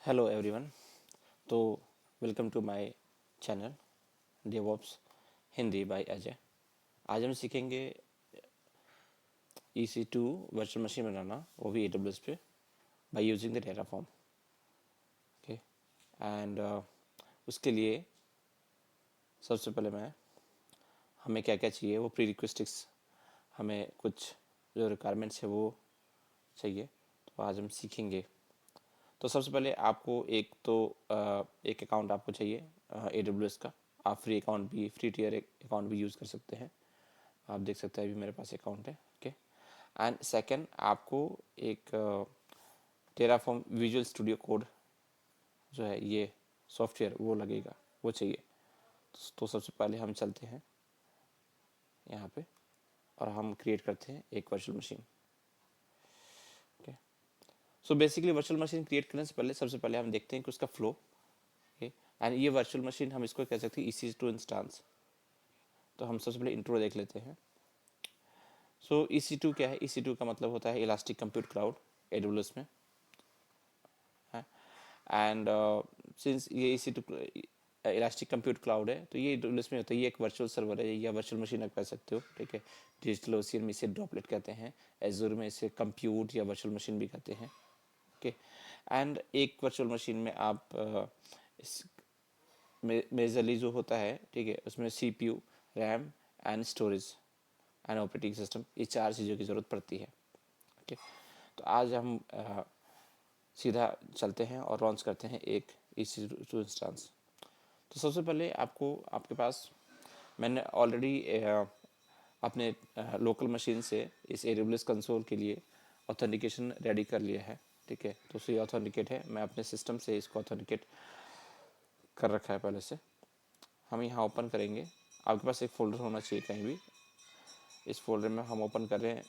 Hello everyone. तो welcome to my channel DevOps Hindi by Ajay. आज हम सीखेंगे EC2 वर्चुअल मशीन बनाना, वो भी AWS पे, by using the Terraform। Okay, and उसके लिए सबसे पहले हमें क्या क्या चाहिए, वो प्री रिक्वेस्टिक्स, हमें कुछ जो रिक्वायरमेंट्स है वो चाहिए। तो आज हम सीखेंगे। तो सबसे पहले आपको एक अकाउंट आपको चाहिए AWS का। आप फ्री टियर अकाउंट भी यूज़ कर सकते हैं। आप देख सकते हैं अभी मेरे पास अकाउंट है। ओके, एंड सेकंड आपको एक टेराफॉर्म विजुअल स्टूडियो कोड जो है, ये सॉफ्टवेयर वो लगेगा, वो चाहिए। तो सबसे पहले हम चलते हैं यहाँ पे और हम क्रिएट करते हैं एक virtual machine. Okay, so basically virtual machine create करने से पहले सबसे पहले हम देखते हैं कि उसका फ्लो। ओके, एंड ये वर्चुअल मशीन हम इसको कह सकते हैं EC2 इंस्टांस। तो हम सबसे पहले इंट्रो देख लेते हैं। सो EC2 क्या है? EC2 का मतलब होता है इलास्टिक कंप्यूट क्लाउड, AWS में है। एंड सिंस ये EC2 इलास्टिक कंप्यूट क्लाउड है, तो ये AWS में होता है। ये एक वर्चुअल सर्वर है या वर्चुअल मशीन आप कह सकते हो। ठीक है, डिजिटल ओशियन में इसे ड्रॉपलेट कहते हैं, एजूर में इसे कंप्यूट या वर्चुअल मशीन भी कहते हैं। ओके, एंड एक वर्चुअल मशीन में आप इस मेजरली जो होता है, ठीक है, उसमें CPU, RAM and storage and operating system, ये चार चीज़ों की ज़रूरत पड़ती है। ओके, तो आज हम सीधा चलते हैं और लॉन्च करते हैं एक EC2 इंस्टांस। तो सबसे पहले आपके पास मैंने ऑलरेडी अपने लोकल मशीन से इस AWS कंसोल के लिए ऑथेंटिकेशन रेडी कर लिया है। ठीक है, तो ये ऑथेंटिकेट है, मैं अपने सिस्टम से इसको ऑथेंटिकेट कर रखा है पहले से। हम यहाँ ओपन करेंगे। आपके पास एक फ़ोल्डर होना चाहिए कहीं भी। इस फोल्डर में हम ओपन कर रहे हैं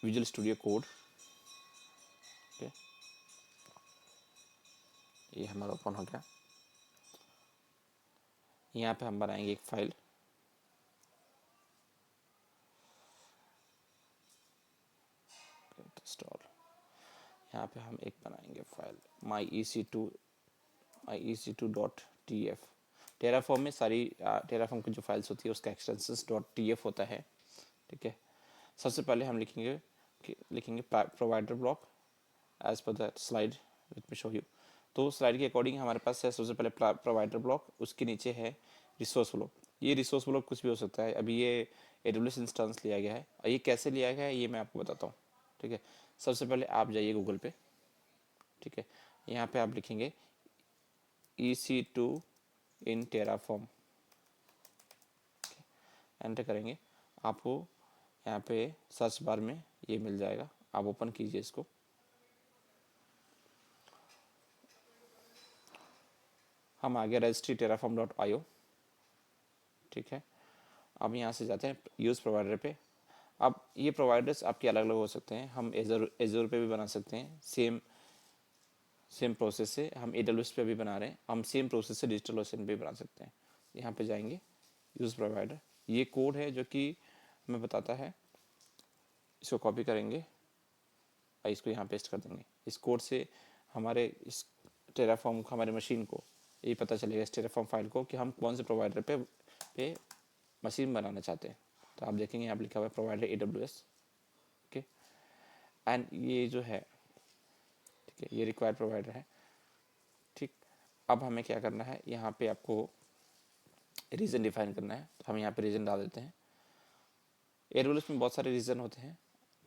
विजुअल स्टूडियो कोड। ओके, ये हमारा ओपन हो गया। यहाँ पे हम बनाएंगे एक फाइल। इंस्टॉल, यहाँ पे हम एक बनाएंगे फाइल my EC2.tf। टेराफॉर्म में सारी टेराफॉर्म की जो फाइल्स होती है उसका एक्सटेंशन .tf होता है। ठीक है, सबसे पहले हम लिखेंगे provider block as per the slide. Let me show you. तो स्लाइड के अकॉर्डिंग हमारे पास है सबसे पहले प्रोवाइडर ब्लॉक, उसके नीचे है रिसोर्स ब्लॉक। ये रिसोर्स ब्लॉक कुछ भी हो सकता है। अभी ये AWS इंस्टेंस लिया गया है, और ये कैसे लिया गया है ये मैं आपको बताता हूँ। ठीक है, सबसे पहले आप जाइए गूगल पे। ठीक है, यहाँ पे आप लिखेंगे EC2 इन टेराफॉर्म, एंटर करेंगे। आपको यहाँ पे सर्च बार में ये मिल जाएगा, आप ओपन कीजिए इसको। हम आ गए रजिस्ट्री terraform.io। ठीक है, अब यहाँ से जाते हैं यूज़ प्रोवाइडर पे। अब ये प्रोवाइडर्स आपके अलग अलग हो सकते हैं। हम एजोर पे भी बना सकते हैं। सेम प्रोसेस से हम AWS पे भी बना रहे हैं। हम सेम प्रोसेस से डिजिटल ओशन पे भी बना सकते हैं। यहाँ पे जाएंगे यूज़ प्रोवाइडर, ये कोड है जो कि हमें बताता है। इसको कॉपी करेंगे और इसको यहाँ पेस्ट कर देंगे। इस कोड से हमारे इस टेराफॉर्म को, हमारे मशीन को ये पता चलेगा, इस टेराफॉर्म फाइल को, कि हम कौन से प्रोवाइडर पे मशीन बनाना चाहते हैं। तो आप देखेंगे यहाँ पे लिखा हुआ है प्रोवाइडर AWS। ओके, एंड ये जो है, ठीक है, ये रिक्वायर्ड प्रोवाइडर है। ठीक, अब हमें क्या करना है, यहाँ पे आपको रीजन डिफाइन करना है। तो हम यहाँ पे रीजन डाल देते हैं। AWS में बहुत सारे रीजन होते हैं।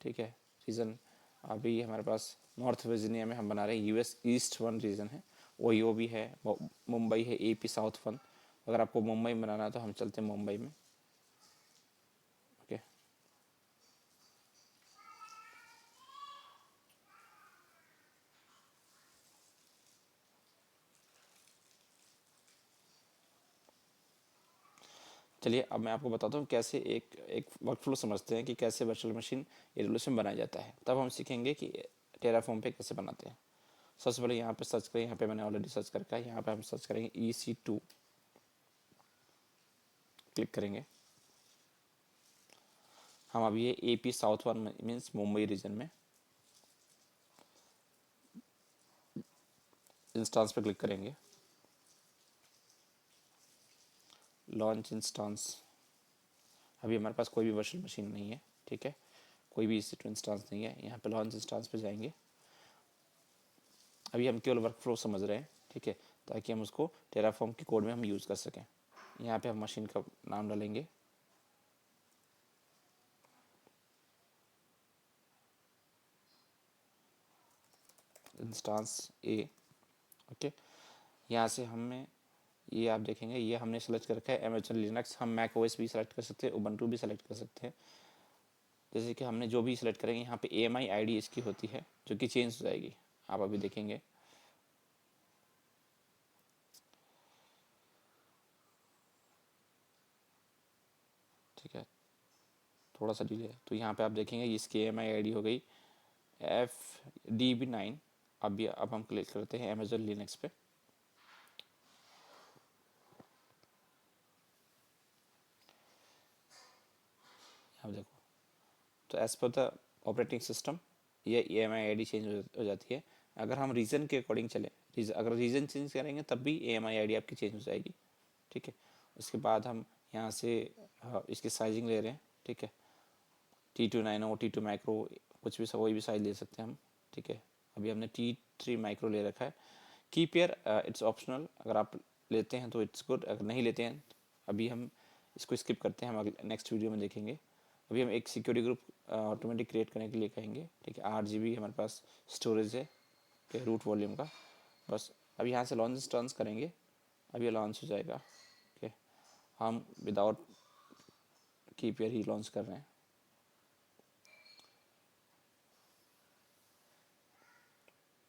ठीक है, रीजन अभी हमारे पास नॉर्थ वर्जीनिया में हम बना रहे हैं US ईस्ट 1 रीजन है। ओयो भी है, मुंबई है, AP साउथ 1। अगर आपको मुंबई में बनाना है तो हम चलते हैं मुंबई में। ओके, चलिए अब मैं आपको बताता हूँ कैसे एक वर्कफ्लो समझते हैं कि कैसे वर्चुअल मशीन AWS में बनाया जाता है। तब हम सीखेंगे कि टेराफॉर्म पे कैसे बनाते हैं। सबसे पहले यहाँ पे सर्च करें। यहाँ पे मैंने ऑलरेडी सर्च कर रखा है। यहाँ पे हम सर्च करेंगे EC2, क्लिक करेंगे। हम अभी ये AP south 1 means Mumbai region में। इंस्टांस पे क्लिक करेंगे, लॉन्च इंस्टांस। अभी हमारे पास कोई भी वर्चुअल मशीन नहीं है, ठीक है, कोई भी EC2 इंस्टांस नहीं है। यहाँ पे लॉन्च इंस्टांस पे जाएंगे। अभी हम केवल वर्क फ्लो समझ रहे हैं, ठीक है, ताकि हम उसको टेराफॉर्म के कोड में हम यूज़ कर सकें। यहाँ पे हम मशीन का नाम डालेंगे, इंस्टांस ए। ओके, यहाँ से हमें ये आप देखेंगे, ये हमने सेलेक्ट कर रखा है अमेज़न लिनक्स। हम मैक ओएस भी सेलेक्ट कर सकते हैं, उबंटू भी सेलेक्ट कर सकते हैं। जैसे कि हमने जो भी सिलेक्ट करेंगे, यहाँ पे AMI ID इसकी होती है, जो कि चेंज हो जाएगी, आप अभी देखेंगे। ठीक है, थोड़ा सा डिले है, तो यहाँ पे आप देखेंगे इसकी AMI ID हो गई FDB9। अब हम क्लिक करते हैं अमेज़न लिनक्स पे। अब देखो, तो as per the operating system ये AMI ID चेंज हो जाती है। अगर हम रीजन के अकॉर्डिंग चले, अगर रीजन चेंज करेंगे तब भी AMI ID आपकी चेंज हो जाएगी, ठीक है। उसके बाद हम यहाँ से इसकी साइजिंग ले रहे हैं, ठीक है, T2 नैनो, T2 माइक्रो, कुछ भी कोई भी साइज ले सकते हैं हम, ठीक है। अभी हमने T3 माइक्रो ले रखा है। कीप ईयर इट्स ऑप्शनल, अगर आप लेते हैं तो इट्स गुड, अगर नहीं लेते हैं तो अभी हम इसको स्किप करते हैं, हम अगले नेक्स्ट वीडियो में देखेंगे। अभी हम एक सिक्योरिटी ग्रुप ऑटोमेटिक क्रिएट करने के लिए कहेंगे, ठीक है। 8 GB हमारे पास स्टोरेज है, ठीक है, रूट वॉल्यूम का। बस अब यहाँ से लॉन्च इंस्टांस करेंगे, अब ये लॉन्च हो जाएगा, ठीक है। हम विदाउट कीप ईयर ही लॉन्च कर रहे हैं,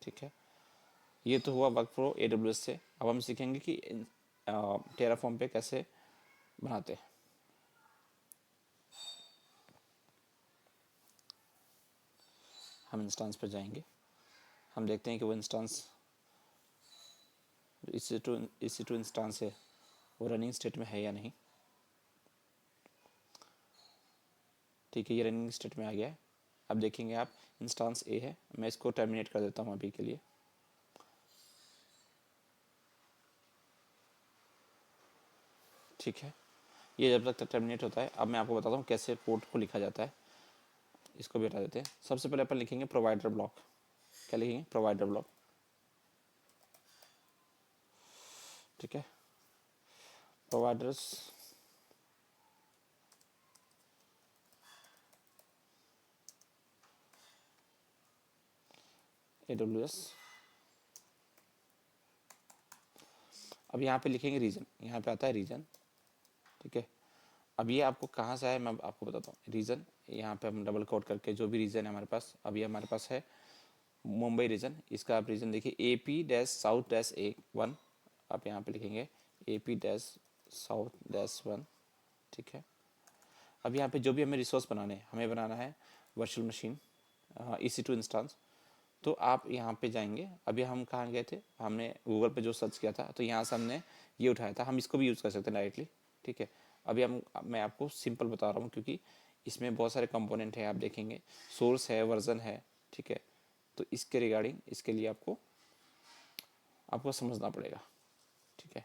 ठीक है। ये तो हुआ वर्क फ्लो AWS से। अब हम सीखेंगे कि टेराफॉर्म पे कैसे बनाते हैं। हम इंस्टांस पर जाएंगे, हम देखते हैं कि वो इंस्टांस EC2 इंस्टांस है वो रनिंग स्टेट में है या नहीं, ठीक है। ये रनिंग स्टेट में आ गया है। अब देखेंगे आप, इंस्टांस A है, मैं इसको टर्मिनेट कर देता हूँ अभी के लिए, ठीक है। ये जब तक टर्मिनेट होता है, अब मैं आपको बताता हूँ कैसे पोर्ट को लिखा जाता है। इसको भी हटा देते हैं। सबसे पहले अपन लिखेंगे प्रोवाइडर ब्लॉक। क्या लिखेंगे? प्रोवाइडर ब्लॉक, ठीक है। Providers AWS। अब यहाँ पे लिखेंगे रीजन, यहाँ पे आता है रीजन, ठीक है। अब ये आपको कहाँ से आया मैं आपको बताता हूँ। रीजन यहाँ पे हम डबल कोड करके जो भी रीजन है हमारे पास, अब ये हमारे पास है मुंबई रीजन। इसका आप रीजन देखिए AP-South-A1, आप यहाँ पे लिखेंगे AP-South-1, ठीक है। अब यहाँ पे जो भी हमें रिसोर्स बनाने हैं, हमें बनाना है वर्चुअल मशीन EC2 इंस्टांस। तो आप यहाँ पे जाएंगे। अभी हम कहाँ गए थे, हमने गूगल पे जो सर्च किया था, तो यहाँ से हमने ये उठाया था। हम इसको भी यूज़ कर सकते हैं डायरेक्टली, ठीक है। अभी मैं आपको सिंपल बता रहा हूँ, क्योंकि इसमें बहुत सारे कंपोनेंट हैं, आप देखेंगे सोर्स है, वर्जन है, ठीक है। तो इसके रिगार्डिंग, इसके लिए आपको समझना पड़ेगा, ठीक है।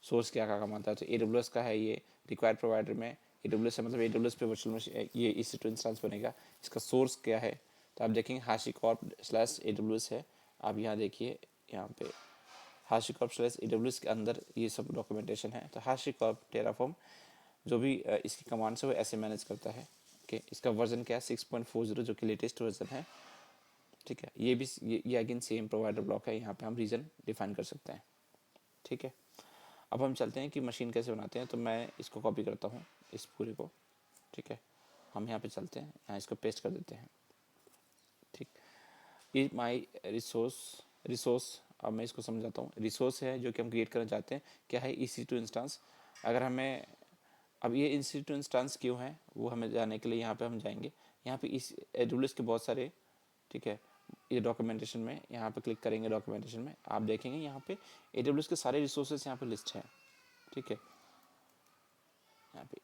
सोर्स क्या क्या काम आता है, तो AWS का है ये। रिक्वायर्ड प्रोवाइडर में AWS है, मतलब AWS पे वर्चुअल मशीन ये EC2 इंस्टांस बनेगा। इसका सोर्स क्या है, तो आप देखेंगे HashiCorp/AWS है। आप यहाँ देखिए, यहाँ पे HashiCorp/AWS के अंदर ये सब डॉक्यूमेंटेशन है। तो HashiCorp टेराफॉर्म जो भी इसकी कमांड्स है वो ऐसे मैनेज करता है, ओके। इसका वर्जन क्या है? 6.40, जो कि लेटेस्ट वर्जन है, ठीक है। ये भी ये अगेन सेम प्रोवाइडर ब्लॉक है। यहाँ पे हम रीजन डिफाइन कर सकते हैं, ठीक है। अब हम चलते हैं कि मशीन कैसे बनाते हैं। तो मैं इसको कॉपी करता हूँ, इस पूरे को, ठीक है। हम यहाँ पे चलते हैं, यहाँ इसको पेस्ट कर देते हैं, ठीक। ये माई रिसोर्स, अब मैं इसको समझाता हूँ। रिसोर्स है जो कि हम क्रिएट करना चाहते हैं, क्या है? EC2 instance. अगर हमें, अब ये EC2 इंस्टांस क्यों है वो हमें जानने के लिए यहाँ पे हम जाएंगे। यहाँ पे इस AWS के बहुत सारे, ठीक है, ये डॉक्यूमेंटेशन में यहाँ पे क्लिक करेंगे। डॉक्यूमेंटेशन में आप देखेंगे यहाँ पे AWS के सारे रिसोर्सेज यहाँ पे लिस्ट है, ठीक है। यहाँ पे,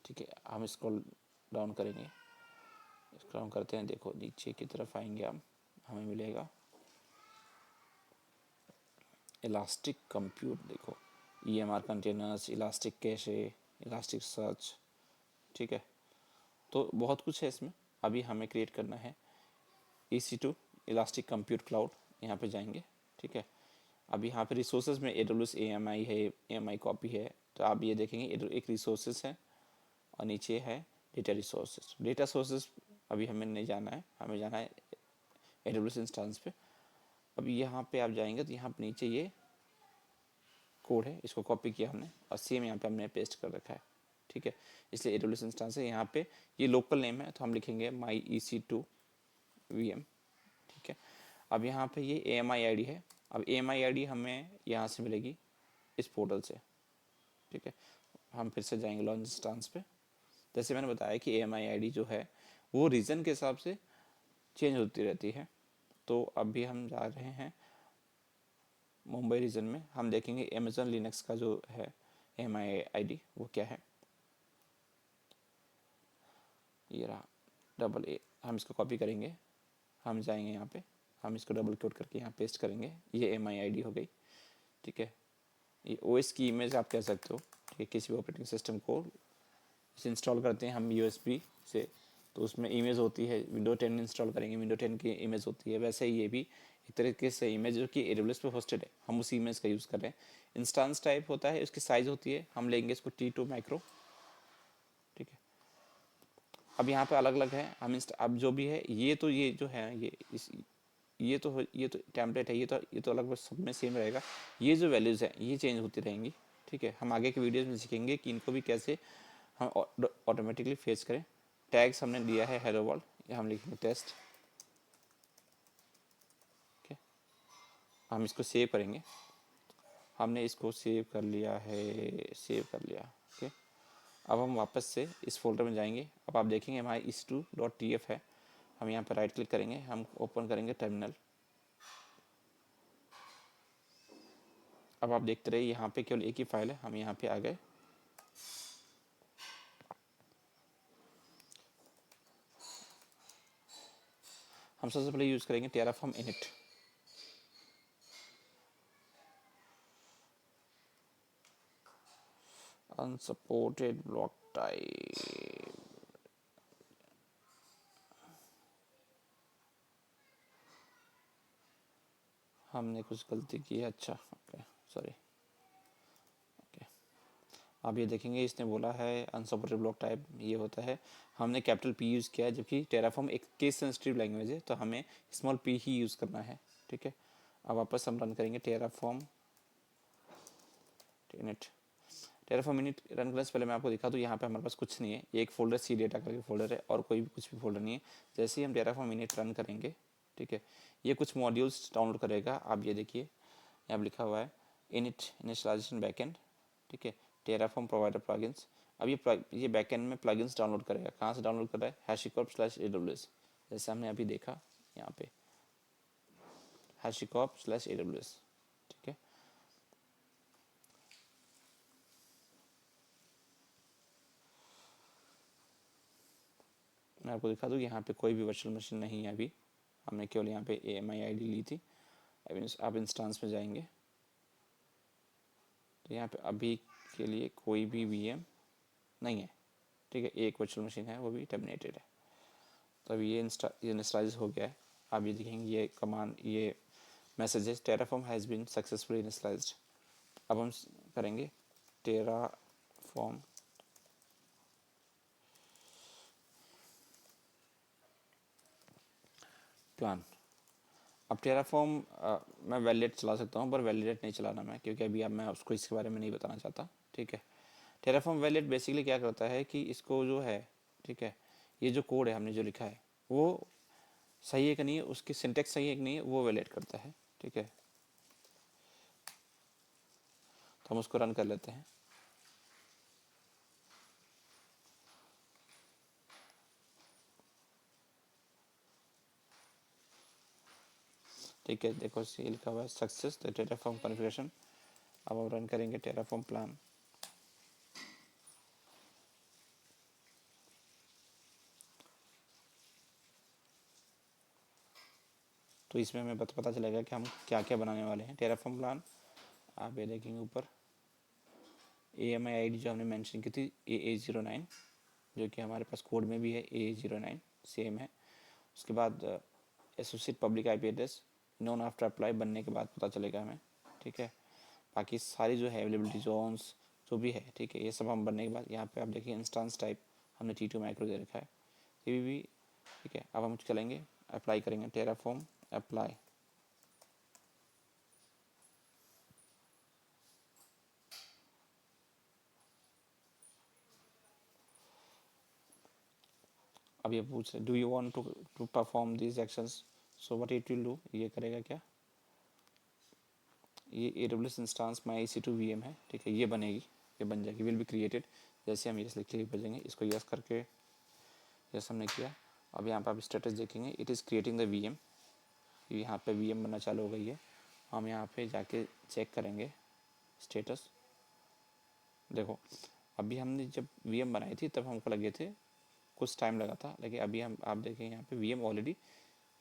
ठीक है, हम इसको डाउन करेंगे, इसको डाउन करते हैं। देखो नीचे की तरफ आएंगे हम, हमें मिलेगा इलास्टिक कंप्यूट, देखो EMR containers, elastic cache, elastic search, ठीक है। तो बहुत कुछ है इसमें। अभी हमें क्रिएट करना है EC2 इलास्टिक कंप्यूट क्लाउड, यहाँ पे जाएंगे, ठीक है। अब यहाँ पे रिसोर्सेज में AWS AMI है, AMI कॉपी है, तो आप ये देखेंगे एक रिसोर्सेज है और नीचे है डेटा रिसोर्सेज। डेटा सोर्सेज अभी हमें नहीं जाना है, हमें जाना है AWS इंस्टेंस पे। अब यहाँ पे आप जाएंगे तो यहाँ पे नीचे ये कोड है, इसको कॉपी किया हमने और सेम यहाँ पे हमने पेस्ट कर रखा है, ठीक है। इसलिए AWS इंस्टेंस है, यहाँ पे ये लोकल नेम है तो हम लिखेंगे my EC2 VM, ठीक है। अब यहाँ पे ये AMI ID है। अब AMI ID हमें यहाँ से मिलेगी इस पोर्टल से, ठीक है। हम फिर से जाएंगे लॉन्च इंस्टेंस पे। जैसे मैंने बताया कि AMI ID जो है वो रीजन के हिसाब से चेंज होती रहती है। तो अभी हम जा रहे हैं मुंबई रीजन में, हम देखेंगे अमेजन लिनक्स का जो है AMI ID वो क्या है। ये रहा AA, हम इसको कॉपी करेंगे, हम जाएंगे यहाँ पे, हम इसको डबल कोड करके यहाँ पेस्ट करेंगे, ये AMI ID हो गई, ठीक है। ये OS की इमेज आप कह सकते हो, ठीक है। किसी भी ऑपरेटिंग सिस्टम को इंस्टॉल करते हैं हम USB से, तो उसमें इमेज होती है, विंडो 10 इंस्टॉल करेंगे, विंडो 10 की इमेज होती है। वैसे ही ये भी एक तरीके से इमेज जो कि AWS पे होस्टेड है, हम उसी इमेज का यूज़ कर रहे हैं। इंस्टांस टाइप होता है, उसकी साइज़ होती है, हम लेंगे इसको T2 माइक्रो, ठीक है। अब यहाँ पे अलग अलग है, हम अब जो भी है ये तो ये जो है ये तो टेम्पलेट है, ये तो अलग सब में सेम रहेगा। ये जो वैल्यूज़ है ये चेंज होती रहेंगी, ठीक है। हम आगे के वीडियोज़ में सीखेंगे कि इनको भी कैसे हम ऑटोमेटिकली फेस करें। टैग्स हमने दिया है हेलो वर्ल्ड, ये हम लिखेंगे टेस्ट, ठीक है। हम इसको सेव करेंगे, हमने इसको सेव कर लिया है, सेव कर लिया, ओके। अब हम वापस से इस फोल्डर में जाएंगे। अब आप देखेंगे हमारा EC2.tf है, हम यहाँ पर राइट क्लिक करेंगे, हम ओपन करेंगे टर्मिनल। अब आप देखते रहिए यहाँ पे केवल एक ही फाइल है, हम यहाँ पे आ गए। हम सबसे पहले यूज़ करेंगे Terraform init, unsupported block type. हमने कुछ गलती की है, अच्छा ओके सॉरी, ओके। आप ये देखेंगे इसने बोला है अनसपोर्टेड ब्लॉक टाइप, ये होता है हमने कैपिटल P यूज़ किया है, जबकि टेराफॉर्म एक केस सेंसिटिव लैंग्वेज है तो हमें स्मॉल p ही यूज़ करना है, ठीक है। अब वापस हम रन करेंगे Terraform init. Terraform init run करने से पहले मैं आपको दिखा दूँ, यहाँ पे हमारे पास कुछ नहीं है, ये एक फोल्डर C डेटा करके फोल्डर है और कोई भी कुछ भी फोल्डर नहीं है। जैसे ही हम टेराफॉर्म इनिट रन करेंगे, ठीक है, ये कुछ मॉड्यूल्स डाउनलोड करेगा। आप ये देखिए यहाँ पर लिखा हुआ है इनिट इनिशियलाइजेशन बैकएंड, ठीक है, टेराफॉर्म प्रोवाइडर प्लगइन्स। अब ये बैकएंड में प्लगइन्स डाउनलोड करेगा। कहाँ से डाउनलोड कर रहा है, HashiCorp/AWS, जैसे हमने अभी देखा यहाँ पे HashiCorp/AWS, ठीक है। मैं आपको दिखा दूँ यहाँ पे कोई भी वर्चुअल मशीन नहीं है अभी, हमने केवल यहाँ पे AMI ID ली थी। अब इंस्टांस में जाएंगे तो यहाँ पे अभी के लिए कोई भी VM नहीं है, ठीक है। एक वर्चुअल मशीन है, वो भी टर्मिनेटेड है। तो अभी ये इंस्टॉलाइज हो गया है। आप ये देखेंगे ये कमांड, ये messages Terraform has been successfully initialised. अब हम करेंगे टेराफॉर्म प्लान। अब टेराफॉर्म मैं वैलिडेट चला सकता हूँ, पर वैलिडेट नहीं चलाना मैं, क्योंकि अभी अब मैं उसको इसके बारे में नहीं बताना चाहता, ठीक है। टेराफॉर्म वैलिडेट बेसिकली क्या करता है कि इसको जो है, ठीक है, ये जो कोड है हमने जो लिखा है वो सही है कि नहीं है, उसकी सिंटेक्स सही है कि नहीं है, वो वैलिडेट करता है, ठीक है। तो हम उसको रन कर लेते हैं। ठीक है, देखो ये लिखा हुआ है सक्सेस द टेराफॉर्म कॉन्फ़िगरेशन। अब हम रन करेंगे टेराफॉर्म प्लान। तो इसमें हमें पता चलेगा कि हम क्या क्या बनाने वाले हैं। टेराफॉर्म प्लान आप ये देखेंगे ऊपर AMI ID जो हमने मेंशन की थी AA09, जो कि हमारे पास कोड में भी है AA09 सेम है। उसके बाद associate public IP address non after apply बनने के बाद पता चलेगा हमें, ठीक है। बाकी सारी जो है अवेलेबिलिटी जोन्स जो भी है, ठीक है, ये सब हम बनने के बाद यहाँ पे आप देखिए इंस्टेंस टाइप हमने T2 माइक्रो दे रखा है, ये भी ठीक है। अब हम चलेंगे अप्लाई करेंगे टेराफॉर्म अप्लाई, अब ये पूछ रहे do you want to perform this actions, so what it will do, ये करेगा क्या, ये AWS इंस्टांस माई EC2 VM है, ठीक है, ये बनेगी, ये बन जाएगी, विल बी क्रिएटेड। जैसे हम यस लिख के भेजेंगे इसको, यस करके यस हमने किया। अब यहाँ पर आप स्टेटस देखेंगे it is creating the VM, यहाँ पे VM बनना चालू हो गई है। हम यहाँ पे जाके चेक करेंगे स्टेटस, देखो अभी हमने जब VM बनाई थी तब हमको लगे थे कुछ टाइम लगा था, लेकिन अभी हम आप देखें यहाँ पे VM ऑलरेडी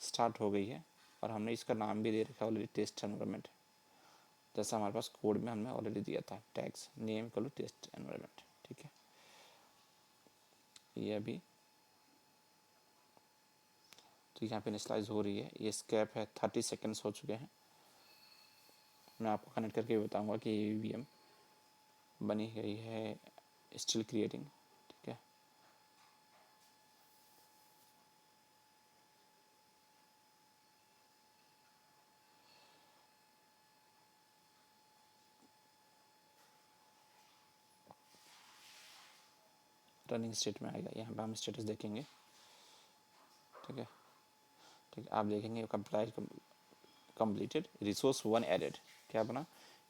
स्टार्ट हो गई है और हमने इसका नाम भी दे रखा है ऑलरेडी टेस्ट एनवायरनमेंट, जैसा हमारे पास कोड में हमने ऑलरेडी दिया था टैग्स नेम करो टेस्ट एनवायरनमेंट, ठीक है। ये अभी तो यहाँ पे इनिशियलाइज हो रही है, ये स्कैप है, 30 सेकेंड्स हो चुके हैं। मैं आपको कनेक्ट करके बताऊँगा कि ये VM बनी गई है, स्टिल क्रिएटिंग, ठीक है। रनिंग स्टेट में आएगा, यहाँ पे हम स्टेटस देखेंगे, ठीक है। ठीक है, आप देखेंगे कंप्लाई कंप्लीटेड रिसोर्स 1 एडेड, क्या बना,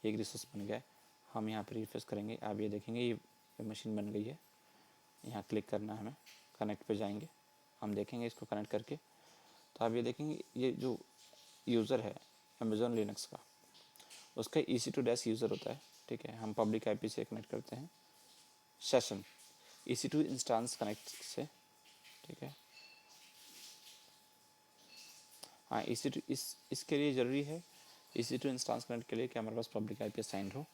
एक रिसोर्स बन गया। हम यहाँ पर रिफ्रेश करेंगे, आप ये देखेंगे ये मशीन बन गई है। यहाँ क्लिक करना है हमें, कनेक्ट पे जाएंगे, हम देखेंगे इसको कनेक्ट करके। तो आप ये देखेंगे ये जो यूज़र है अमेजोन लिनक्स का, उसका EC2 डैश यूज़र होता है, ठीक है। हम पब्लिक IP से कनेक्ट करते हैं सेशन EC2 इंस्टांस कनेक्ट से, ठीक है। हाँ EC2 इसके लिए ज़रूरी है EC2 इंस्टांस कनेक्ट के लिए कि हमारे पास पब्लिक IP असाइंड हो।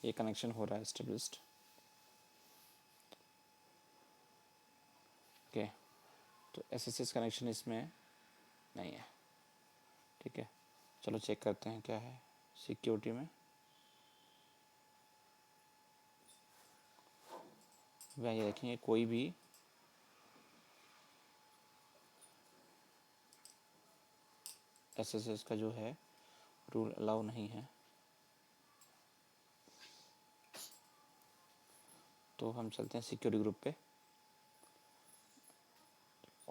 ये कनेक्शन हो रहा है एस्टेब्लिश्ड, ओके। तो SSH कनेक्शन इसमें नहीं है, ठीक है। चलो चेक करते हैं क्या है सिक्योरिटी में। वह ये देखेंगे कोई भी SSH का जो है रूल अलाउ नहीं है, तो हम चलते हैं सिक्योरिटी ग्रुप पे,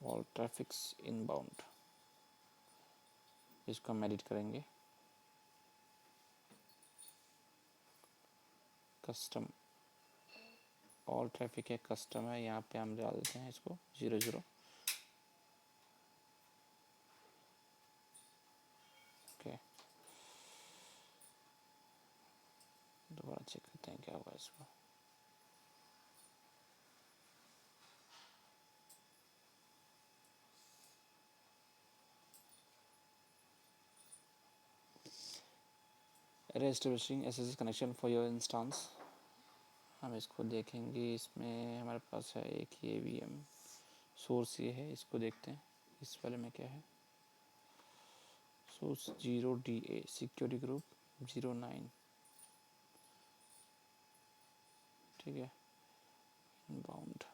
ऑल ट्रैफिक्स इनबाउंड, इसको हम एडिट करेंगे, कस्टम ऑल ट्रैफिक है, कस्टम है, यहाँ पे हम डाल देते हैं इसको 00, ओके। दोबारा चेक करते हैं क्या हुआ इसको, establishing SSH connection for your instance. हम इसको देखेंगे, इसमें हमारे पास है एक ये VM सोर्स, ये है, इसको देखते हैं इस वाले में क्या है। सोर्स 0DA सिक्योरिटी ग्रुप 09, ठीक है, इनबाउंड।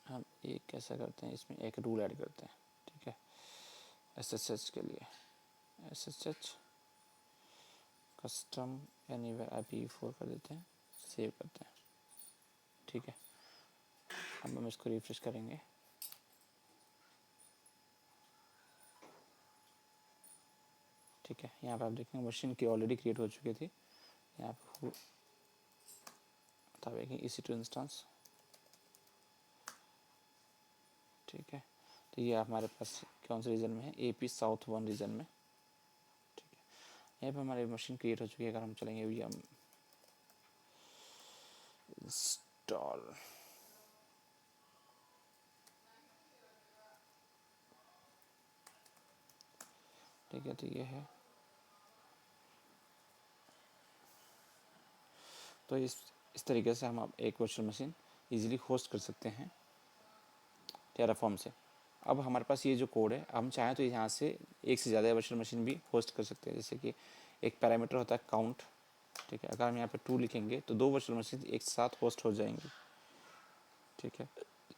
हम एक कैसा करते हैं, इसमें एक रूल ऐड करते हैं, ठीक है। SSH के लिए SSH कस्टम एनीवेयर IPv4 कर देते हैं, सेव करते हैं, ठीक है। अब हम इसको रिफ्रेश करेंगे, ठीक है। यहाँ पर आप देखेंगे मशीन की ऑलरेडी क्रिएट हो चुकी थी, यहाँ पर बता देंगे EC2 इंस्टेंस, ठीक है। तो ये हमारे पास कौन से रीजन में है, AP साउथ 1 रीजन में, ठीक है। यहाँ पे हमारी मशीन क्रिएट हो चुकी है। अगर हम चलेंगे VM इंस्टॉल, ठीक है। तो ये है, तो इस तरीके से हम आप एक वर्चुअल मशीन इजीली होस्ट कर सकते हैं टेराफॉर्म से। अब हमारे पास ये जो कोड है, हम चाहें तो यहाँ से एक से ज़्यादा वर्चुअल मशीन भी होस्ट कर सकते हैं। जैसे कि एक पैरामीटर होता है काउंट, ठीक है। अगर हम यहाँ पे 2 लिखेंगे तो 2 वर्चुअल मशीन एक साथ होस्ट हो जाएंगी, ठीक है।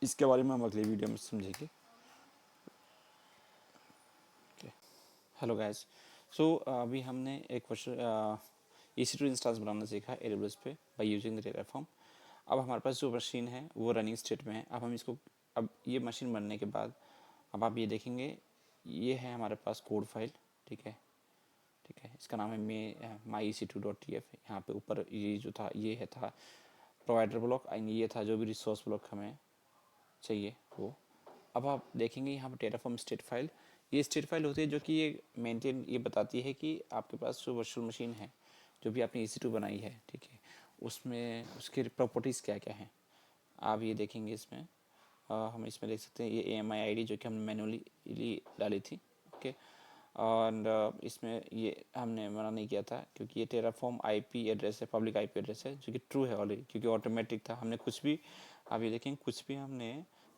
इसके बारे में हम अगले वीडियो में समझेंगे। हेलो गाइस, सो अभी हमने एक वर्चुअल EC2 इंस्टेंस बनाना सीखा AWS पे बाय यूजिंग द टेराफॉर्म। अब हमारे पास जो मशीन है वो रनिंग स्टेट में है। अब हम इसको, अब ये मशीन बनने के बाद अब आप ये देखेंगे, ये है हमारे पास कोड फाइल, ठीक है। ठीक है, इसका नाम है myec2.tf। यहाँ पे ऊपर ये जो था ये है था प्रोवाइडर ब्लॉक, एंड ये था जो भी रिसोर्स ब्लॉक हमें चाहिए वो। अब आप देखेंगे यहाँ पर टेराफॉर्म स्टेट फाइल, ये स्टेट फाइल होती है जो कि ये मेंटेन, ये बताती है कि आपके पास जो वर्चुअल मशीन है जो भी आपने EC2 बनाई है, ठीक है, उसमें उसके प्रॉपर्टीज़ क्या क्या हैं। आप ये देखेंगे इसमें, हम इसमें देख सकते हैं ये AMI ID जो कि हमने मैनुअली डाली थी, ओके। और इसमें ये हमने मना नहीं किया था क्योंकि ये टेराफॉर्म IP एड्रेस है, पब्लिक IP एड्रेस है, जो कि ट्रू है ऑलरेडी, क्योंकि ऑटोमेटिक था। हमने कुछ भी, आप ये देखें, कुछ भी हमने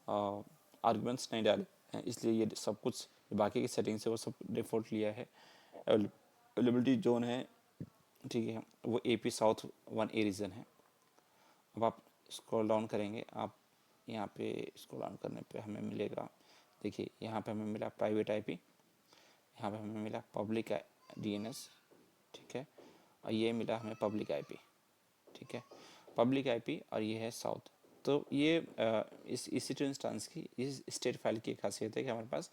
आर्गुमेंट्स नहीं डाले हैं, इसलिए ये सब कुछ बाकी की सेटिंग्स है वो सब डिफ़ॉल्ट लिया है। अवेलेबिलिटी जोन है, ठीक है, वो AP साउथ 1A रीजन है। अब आप स्क्रॉल डाउन करेंगे, आप यहाँ पे स्क्रॉल डाउन करने पे हमें मिलेगा, देखिए यहाँ पे हमें मिला प्राइवेट IP, यहाँ पे हमें मिला पब्लिक DNS, ठीक है, और ये मिला हमें पब्लिक IP, ठीक है, पब्लिक IP, और ये है साउथ। तो ये इस EC2 इंस्टेंस की इस स्टेट फाइल की खासियत है कि हमारे पास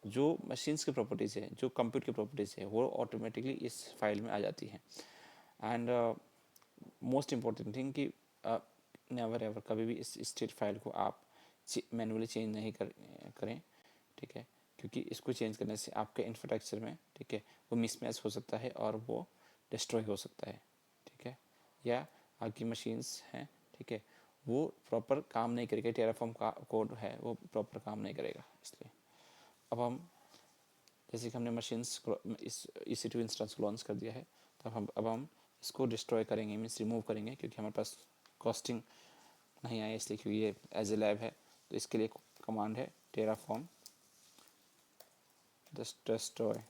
जो मशीन्स की प्रॉपर्टीज़ है, जो कंप्यूटर की प्रॉपर्टीज़ है, वो ऑटोमेटिकली इस फाइल में आ जाती है। एंड मोस्ट इम्पॉर्टेंट थिंग कि नेवर एवर कभी भी इस स्टेट फाइल को आप मैनुअली चेंज नहीं करें, ठीक है, क्योंकि इसको चेंज करने से आपके इंफ्रास्ट्रक्चर में, ठीक है, वो मिसमैच हो सकता है और वो डिस्ट्रॉय हो सकता है, ठीक है, या आपकी मशीन्स हैं, ठीक है, वो प्रॉपर काम नहीं करेगा, टेराफॉर्म का कोड है वो प्रॉपर काम नहीं करेगा। इसलिए अब हम, जैसे कि हमने मशीन्स इस EC2 इंस्टेंस को लॉन्च कर दिया है, तो अब हम इसको डिस्ट्रॉय करेंगे, मीन्स रिमूव करेंगे, क्योंकि हमारे पास कॉस्टिंग नहीं आए इसलिए, क्योंकि ये एज ए लैब है। तो इसके लिए कमांड है टेराफॉर्म डिस्ट्रॉय।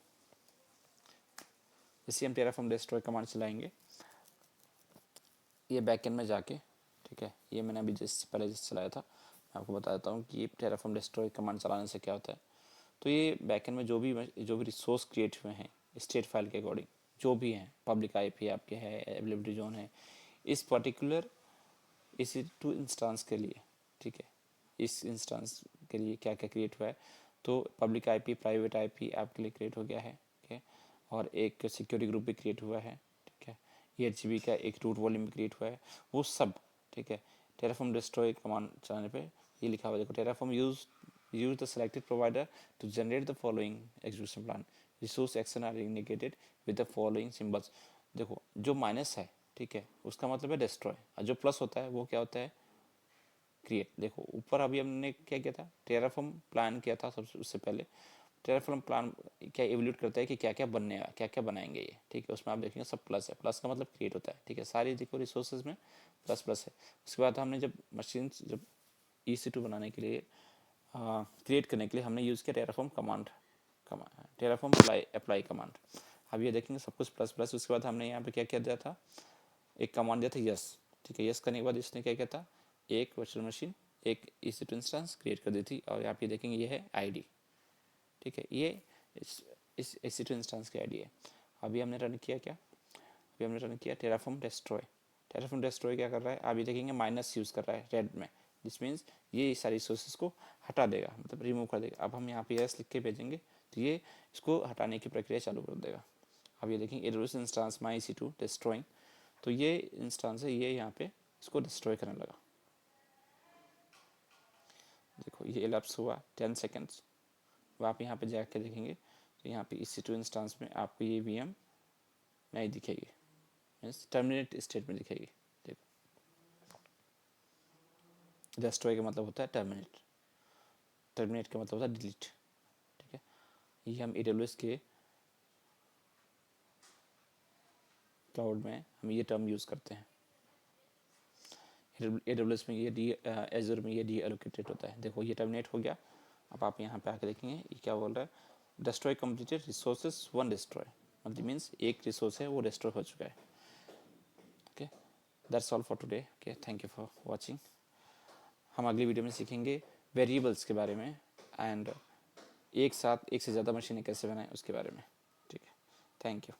जैसे हम टेराफॉर्म डिस्ट्रॉय कमांड चलाएंगे, ये बैकएंड में जाके, ठीक है, ये मैंने अभी पहले चलाया था, मैं आपको बता देता हूँ कि ये टेराफॉर्म डिस्ट्रॉय कमांड चलाने से क्या होता है। तो ये बैकएंड में जो भी रिसोर्स क्रिएट हुए हैं स्टेट फाइल के अकॉर्डिंग, जो भी हैं, पब्लिक IP आपके है, अवेलेबिलिटी जोन है, इस पर्टिकुलर EC2 इंस्टेंस के लिए, ठीक है, इस इंस्टेंस के लिए क्या क्या क्रिएट हुआ है। तो पब्लिक IP, प्राइवेट IP आपके लिए क्रिएट हो गया है, ठीक है, और एक सिक्योरिटी ग्रुप भी क्रिएट हुआ है, ठीक है, EHB का एक रूट वॉल्यूम भी क्रिएट हुआ है, वो सब, ठीक है। टेराफॉर्म डिस्ट्रॉय कमांड चलाने पे ये लिखा हुआ, देखो, Terraform use the selected provider to generate the following execution plan. Resource action are indicated with the following symbols. देखो, जो माइनस है, ठीक है, उसका मतलब है डिस्ट्रॉय, और जो प्लस होता है वो क्या होता है, क्रिएट। देखो ऊपर अभी हमने क्या किया था, टेराफॉर्म प्लान किया था सबसे, उससे पहले टेराफॉर्म प्लान क्या एवल्यूट करता है कि क्या क्या बनने, क्या क्या बनाएंगे ये, ठीक है, उसमें आप देखेंगे सब प्लस है, प्लस का मतलब क्रिएट होता है, ठीक है, सारी देखो रिसोर्सेज में प्लस प्लस है। उसके बाद हमने जब मशीन, जब EC2 बनाने के लिए, क्रिएट करने के लिए हमने यूज़ किया Terraform command, Terraform apply command. अब ये देखेंगे सब कुछ प्लस प्लस। उसके बाद हमने यहाँ पे क्या क्या दिया था, एक कमांड दिया था यस, ठीक है, यस करने के बाद इसने क्या किया था, एक वर्चुअल मशीन, एक EC2 इंस्टेंस क्रिएट कर दी थी, और आप ये देखेंगे ये है ID, ठीक है, ये इस EC2 इंस्टेंस की ID है। अभी हमने रन किया क्या, अभी हमने रन किया टेराफॉर्म डिस्ट्रॉय। टेराफॉर्म डिस्ट्रॉय क्या कर रहा है, आप ये देखेंगे माइनस यूज़ कर रहा है रेड में, जिस मीन्स ये सारी रिसोर्सेज को हटा देगा, मतलब रिमूव कर देगा। अब हम यहाँ पे यस लिख के भेजेंगे तो ये इसको हटाने की प्रक्रिया चालू कर देगा। अब ये देखेंगे AWS इंस्टेंस myEC2 डिस्ट्रॉइंग, तो ये इंस्टेंस है, ये यहाँ पे इसको डिस्ट्रॉय करने लगा। देखो ये एलैप्स हुआ 10 सेकेंड्स। अब आप यहाँ पे जाके देखेंगे तो यहाँ पे EC2 इंस्टेंस में आपको ये VM नहीं दिखेगी, मीन्स टर्मिनेट स्टेट में दिखेगी। देखो, डिस्ट्रॉय का मतलब होता है टर्मिनेट, टर्मिनेट का मतलब होता है डिलीट, ठीक है। ये हम AWS के क्लाउड में हम ये टर्म यूज़ करते हैं। AWS में ये एजर में ये डी एलोकेटेड होता है। देखो ये टर्मिनेट हो गया। अब आप यहाँ पे आके देखेंगे ये क्या बोल रहा है, destroy completed resources one destroy, मतलब मीन्स एक रिसोर्स है वो डिस्ट्रॉय हो चुका है। Okay, that's all for today. Okay, thank you for watching. हम अगली वीडियो में सीखेंगे वेरिएबल्स के बारे में एंड एक साथ एक से ज़्यादा मशीनें कैसे बनाएं उसके बारे में। ठीक है, थैंक यू।